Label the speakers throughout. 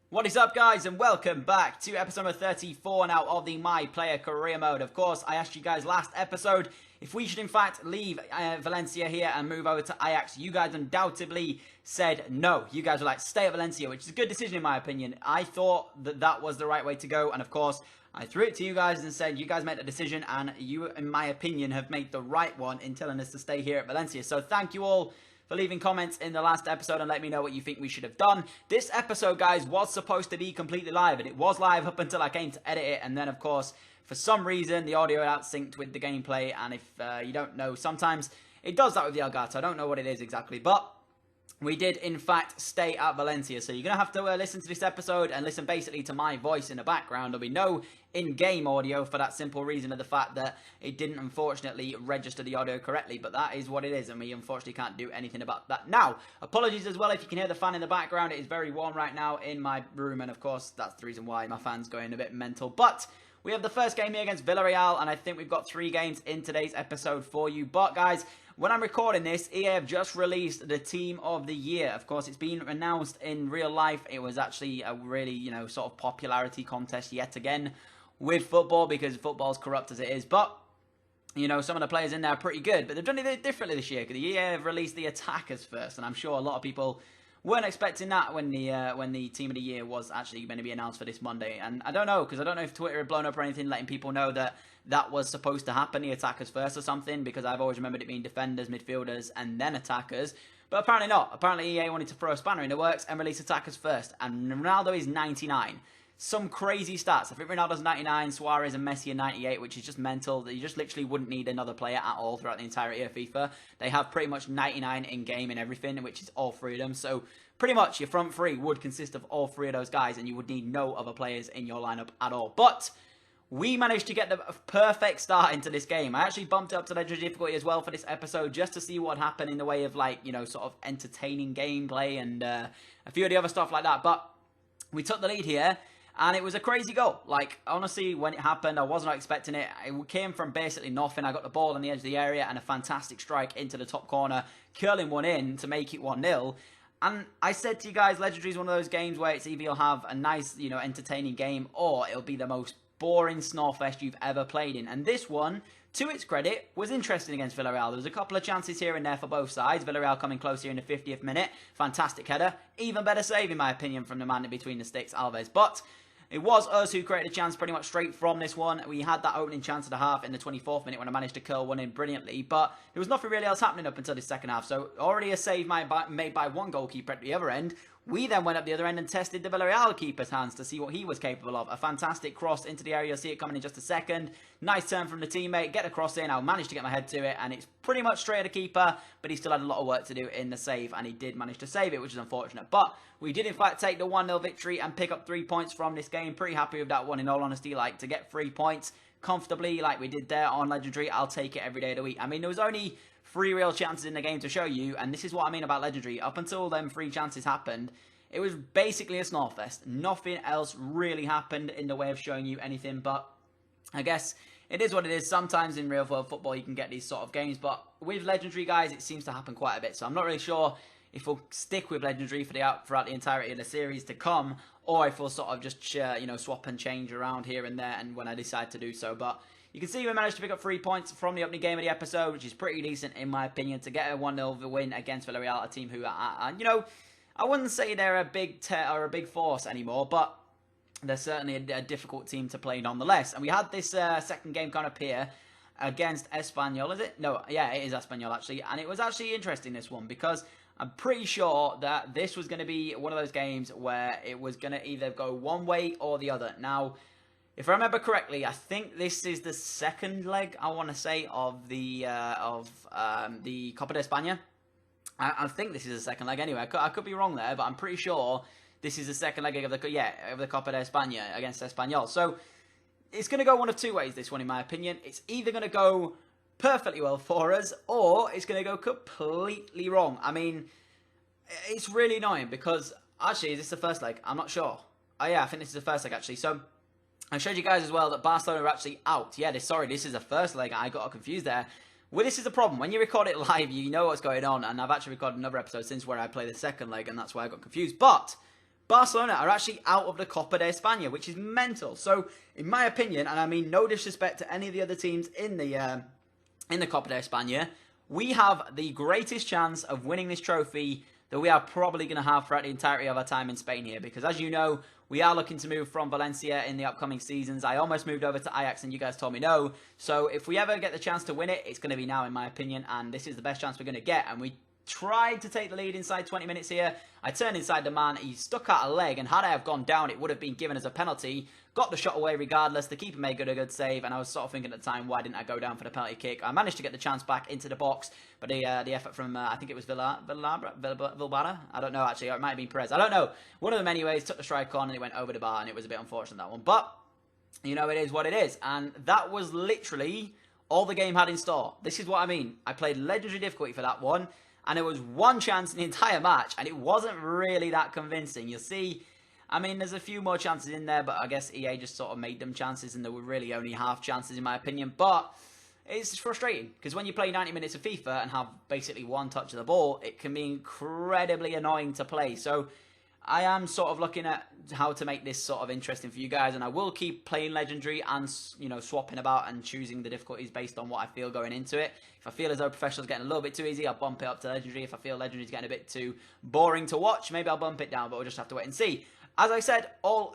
Speaker 1: What is up, guys, and welcome back to episode number 34 now of the My Player Career Mode. Of course, I asked you guys last episode if we should in fact leave Valencia here and move over to Ajax. You guys undoubtedly said no. You guys were like, stay at Valencia, which is a good decision in my opinion. I thought that that was the right way to go, and of course, I threw it to you guys and said, you guys made a decision, and you, in my opinion, have made the right one in telling us to stay here at Valencia. So thank you all for leaving comments in the last episode and let me know what you think we should have done. This episode, guys, was supposed to be completely live, and it was live up until I came to edit it, and then, of course, for some reason, the audio out-synced with the gameplay, and if you don't know, sometimes it does that with the Elgato. I don't know what it is exactly, but we did, in fact, stay at Valencia. So you're going to have to listen to this episode and listen basically to my voice in the background. There'll be no in-game audio for that simple reason of the fact that it didn't, unfortunately, register the audio correctly. But that is what it is, and we, unfortunately, can't do anything about that. Now, apologies as well if you can hear the fan in the background. It is very warm right now in my room, and, of course, that's the reason why my fan's going a bit mental. But we have the first game here against Villarreal, and I think we've got 3 games in today's episode for you. But, guys, when I'm recording this, EA have just released the Team of the Year. Of course, it's been announced in real life. It was actually a really, sort of popularity contest yet again with football, because football's corrupt as it is. But, some of the players in there are pretty good. But they've done it differently this year, because the EA have released the attackers first. And I'm sure a lot of people weren't expecting that when the Team of the Year was actually going to be announced for this Monday. And I don't know, because I don't know if Twitter had blown up or anything, letting people know that that was supposed to happen, the attackers first or something, because I've always remembered it being defenders, midfielders, and then attackers. But apparently not. Apparently EA wanted to throw a spanner in the works and release attackers first. And Ronaldo is 99. Some crazy stats. I think Ronaldo's 99, Suarez and Messi are 98, which is just mental. You just literally wouldn't need another player at all throughout the entirety of FIFA. They have pretty much 99 in-game and everything, which is all 3 of them. So pretty much your front 3 would consist of all 3 of those guys, and you would need no other players in your lineup at all. But we managed to get the perfect start into this game. I actually bumped it up to legendary difficulty as well for this episode, just to see what happened in the way of, sort of entertaining gameplay and a few of the other stuff like that. But we took the lead here, and it was a crazy goal. Honestly, when it happened, I wasn't expecting it. It came from basically nothing. I got the ball on the edge of the area and a fantastic strike into the top corner, curling one in to make it 1-0. And I said to you guys, Legendary is one of those games where it's either you'll have a nice, entertaining game, or it'll be the most boring snowfest you've ever played in. And this one, to its credit, was interesting against Villarreal. There was a couple of chances here and there for both sides. Villarreal coming close here in the 50th minute. Fantastic header. Even better save, in my opinion, from the man in between the sticks, Alves. But it was us who created a chance pretty much straight from this one. We had that opening chance at the half in the 24th minute when I managed to curl one in brilliantly. But there was nothing really else happening up until the second half. So already a save made by one goalkeeper at the other end. We then went up the other end and tested the Villarreal keeper's hands to see what he was capable of. A fantastic cross into the area. You'll see it coming in just a second. Nice turn from the teammate. Get a cross in. I'll manage to get my head to it. And it's pretty much straight at the keeper. But he still had a lot of work to do in the save. And he did manage to save it, which is unfortunate. But we did, in fact, take the 1-0 victory and pick up 3 points from this game. Pretty happy with that one, in all honesty. To get 3 points comfortably like we did there on Legendary, I'll take it every day of the week. I mean, there was only 3 real chances in the game to show you. And this is what I mean about Legendary. Up until them 3 chances happened, it was basically a snowfest. Nothing else really happened in the way of showing you anything, but I guess it is what it is. Sometimes in real world football you can get these sort of games, but with Legendary, guys, it seems to happen quite a bit. So I'm not really sure if we'll stick with Legendary throughout the entirety of the series to come, or if we'll sort of just swap and change around here and there and when I decide to do so. But you can see we managed to pick up 3 points from the opening game of the episode, which is pretty decent in my opinion, to get a 1-0 win against Villarreal, a team who are, I wouldn't say they're a big force anymore, but they're certainly a difficult team to play nonetheless. And we had this second game kind of here against Espanyol, is it? No, yeah, it is Espanyol actually. And it was actually interesting, this one, because I'm pretty sure that this was going to be one of those games where it was going to either go one way or the other. Now, if I remember correctly, I think this is the second leg, I want to say, of the Copa de España. I think this is the second leg anyway. I could be wrong there, but I'm pretty sure this is the second leg of the Copa de España against Espanyol. So it's going to go one of 2 ways, this one, in my opinion. It's either going to go perfectly well for us, or it's going to go completely wrong. I mean, it's really annoying because, actually, is this the first leg? I'm not sure. Oh, yeah, I think this is the first leg, actually. So I showed you guys as well that Barcelona are actually out. Yeah, this is the first leg. I got confused there. Well, this is the problem. When you record it live, you know what's going on. And I've actually recorded another episode since where I play the second leg, and that's why I got confused. But Barcelona are actually out of the Copa de España, which is mental. So, in my opinion, and I mean no disrespect to any of the other teams in the Copa de España, we have the greatest chance of winning this trophy that we are probably going to have throughout the entirety of our time in Spain here. Because as you know, we are looking to move from Valencia in the upcoming seasons. I almost moved over to Ajax and you guys told me no. So if we ever get the chance to win it, it's going to be now in my opinion. And this is the best chance we're going to get. And we tried to take the lead inside 20 minutes here. I turned inside the man. He stuck out a leg. And had I have gone down, it would have been given as a penalty. Got the shot away regardless. The keeper made a good save. And I was sort of thinking at the time, why didn't I go down for the penalty kick? I managed to get the chance back into the box. But the effort from, I think it was Vilbara? I don't know actually. Or it might have been Perez. I don't know. One of them anyways took the strike on and it went over the bar. And it was a bit unfortunate, that one. But, you know, it is what it is. And that was literally all the game had in store. This is what I mean. I played legendary difficulty for that one. And there was one chance in the entire match, and it wasn't really that convincing. You'll see, I mean, there's a few more chances in there, but I guess EA just sort of made them chances, and there were really only half chances in my opinion. But it's frustrating, because when you play 90 minutes of FIFA and have basically one touch of the ball, it can be incredibly annoying to play. So I am sort of looking at how to make this sort of interesting for you guys, and I will keep playing Legendary and, you know, swapping about and choosing the difficulties based on what I feel going into it. If I feel as though Professional's getting a little bit too easy, I'll bump it up to Legendary. If I feel Legendary's getting a bit too boring to watch, maybe I'll bump it down, but we'll just have to wait and see. As I said, all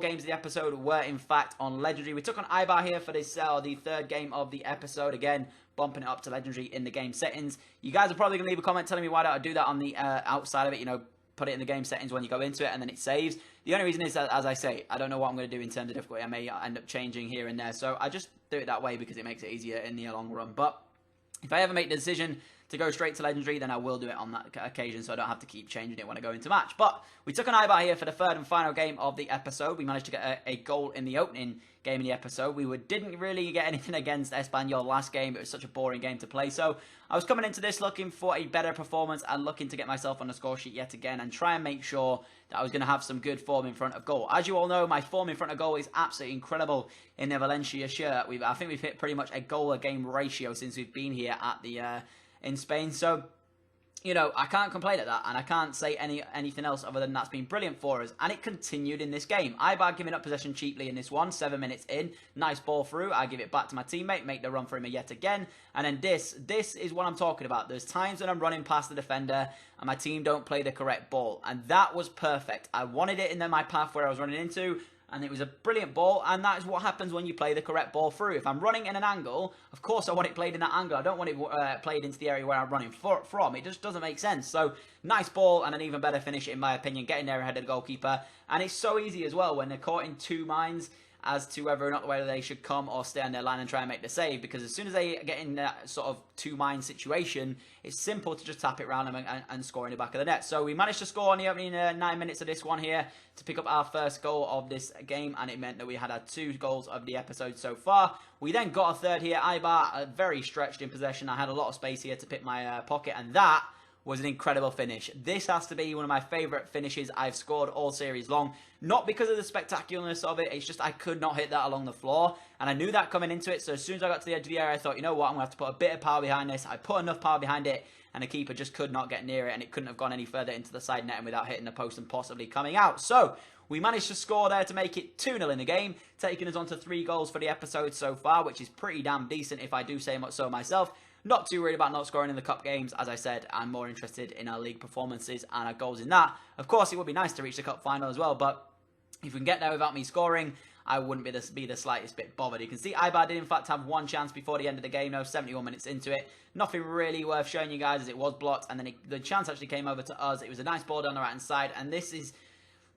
Speaker 1: games of the episode were in fact on Legendary. We took on Ibar here for this the third game of the episode. Again, bumping it up to Legendary in the game settings. You guys are probably going to leave a comment telling me why don't I do that on the outside of it, you know, put it in the game settings when you go into it and then it saves. The only reason is that, as I say, I don't know what I'm going to do in terms of difficulty. I may end up changing here and there. So I just do it that way because it makes it easier in the long run. But if I ever make the decision to go straight to Legendary, then I will do it on that occasion so I don't have to keep changing it when I go into match. But we took an Ibar here for the third and final game of the episode. We managed to get a goal in the opening game of the episode. We didn't really get anything against Espanyol last game. It was such a boring game to play. So I was coming into this looking for a better performance and looking to get myself on the score sheet yet again and try and make sure that I was going to have some good form in front of goal. As you all know, my form in front of goal is absolutely incredible in the Valencia shirt. I think we've hit pretty much a goal-a-game ratio since we've been here at the in Spain. So, you know, I can't complain at that, and I can't say anything else other than that's been brilliant for us. And it continued in this game. Ibar giving up possession cheaply in this one, 7 minutes in. Nice ball through. I give it back to my teammate, make the run for him yet again. And then this is what I'm talking about. There's times when I'm running past the defender and my team don't play the correct ball. And that was perfect. I wanted it in my path where I was running into, and it was a brilliant ball, and that is what happens when you play the correct ball through. If I'm running in an angle, of course I want it played in that angle. I don't want it played into the area where I'm running from. It just doesn't make sense. So, nice ball and an even better finish, in my opinion, getting there ahead of the goalkeeper. And it's so easy as well when they're caught in two minds as to whether or not whether they should come or stay on their line and try and make the save, because as soon as they get in that sort of two-mind situation, it's simple to just tap it around them and score in the back of the net. So we managed to score in the opening 9 minutes of this one here to pick up our first goal of this game, and it meant that we had our 2 goals of the episode so far. We then got a third here. Ibar, very stretched in possession. I had a lot of space here to pick my pocket, and that was an incredible finish. This has to be one of my favourite finishes I've scored all series long. Not because of the spectacularness of it, it's just I could not hit that along the floor. And I knew that coming into it, so as soon as I got to the edge of the area, I thought, you know what, I'm going to have to put a bit of power behind this. I put enough power behind it, and the keeper just could not get near it, and it couldn't have gone any further into the side netting without hitting the post and possibly coming out. So, we managed to score there to make it 2-0 in the game, taking us on to 3 goals for the episode so far, which is pretty damn decent if I do say so myself. Not too worried about not scoring in the cup games. As I said, I'm more interested in our league performances and our goals in that. Of course, it would be nice to reach the cup final as well, but if we can get there without me scoring, I wouldn't be the slightest bit bothered. You can see Ibar did in fact have one chance before the end of the game, 71 minutes into it. Nothing really worth showing you guys as it was blocked, and then the chance actually came over to us. It was a nice ball down the right hand side, and this is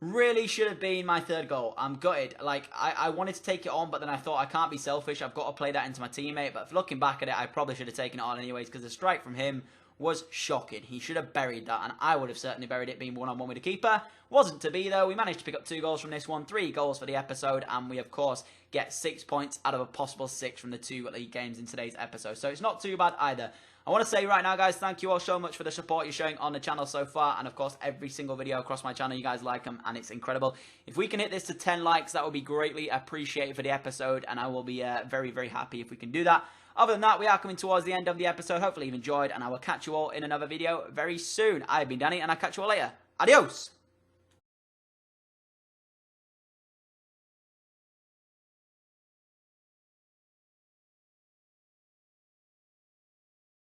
Speaker 1: really should have been my third goal. I'm gutted. Like, I wanted to take it on, but then I thought I can't be selfish. I've got to play that into my teammate. But looking back at it, I probably should have taken it on anyways, because the strike from him was shocking. He should have buried that, and I would have certainly buried it being one-on-one with the keeper. Wasn't to be, though. We managed to pick up 2 goals from this one, 3 goals for the episode, and we, of course, get 6 points out of a possible 6 from the 2 league games in today's episode. So it's not too bad either. I want to say right now, guys, thank you all so much for the support you're showing on the channel so far. And, of course, every single video across my channel, you guys like them, and it's incredible. If we can hit this to 10 likes, that would be greatly appreciated for the episode, and I will be very, very happy if we can do that. Other than that, we are coming towards the end of the episode. Hopefully you've enjoyed, and I will catch you all in another video very soon. I've been Danny, and I'll catch you all later. Adios!